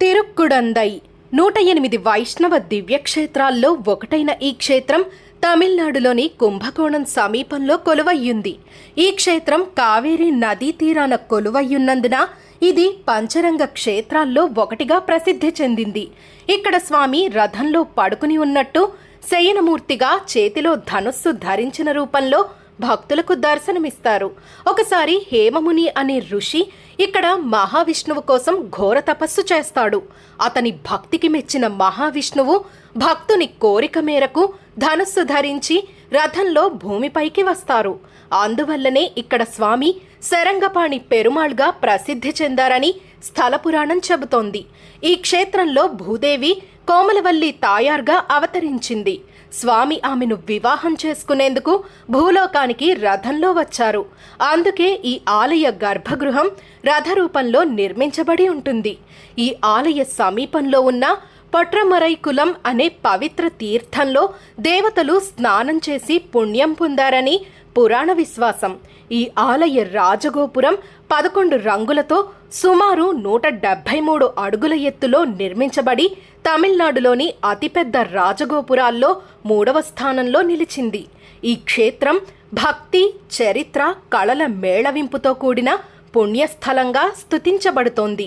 తిరుక్కుడందై 108 వైష్ణవ దివ్యక్షేత్రాల్లో ఒకటైన ఈ క్షేత్రం తమిళనాడులోని కుంభకోణం సమీపంలో కొలువయ్యుంది. ఈ క్షేత్రం కావేరీ నదీ తీరాన కొలువయ్యున్నందున ఇది పంచరంగ క్షేత్రాల్లో ఒకటిగా ప్రసిద్ధి చెందింది. ఇక్కడ స్వామి రథంలో పడుకుని ఉన్నట్టు శయనమూర్తిగా చేతిలో ధనుస్సు ధరించిన రూపంలో భక్తులకు దర్శనమిస్తారు. ఒకసారి హేమముని అనే ఋషి ఇక్కడ మహావిష్ణువు కోసం ఘోర తపస్సు చేస్తాడు. అతని భక్తికి మెచ్చిన మహావిష్ణువు భక్తుని కోరిక మేరకు ధనుస్సు ధరించి రథంలో భూమిపైకి వస్తారు. అందువల్లనే ఇక్కడ స్వామి శరంగపాణి పెరుమాళ్గా ప్రసిద్ధి చెందారని స్థల పురాణం చెబుతోంది. ఈ క్షేత్రంలో భూదేవి కోమలవల్లి తాయార్గా అవతరించింది. స్వామి ఆమెను వివాహం చేసుకునేందుకు భూలోకానికి రథంలో వచ్చారు. అందుకే ఈ ఆలయ గర్భగృహం రథరూపంలో నిర్మించబడి ఉంటుంది. ఈ ఆలయ సమీపంలో ఉన్న పొట్రమరైకులం అనే పవిత్ర తీర్థంలో దేవతలు స్నానం చేసి పుణ్యం పొందారని పురాణ విశ్వాసం. ఈ ఆలయ రాజగోపురం 11 రంగులతో సుమారు 173 అడుగుల ఎత్తులో నిర్మించబడి తమిళనాడులోని అతిపెద్ద రాజగోపురాల్లో 3వ స్థానంలో నిలిచింది. ఈ క్షేత్రం భక్తి, చరిత్ర, కళల మేళవింపుతో కూడిన పుణ్యస్థలంగా స్తుతించబడుతోంది.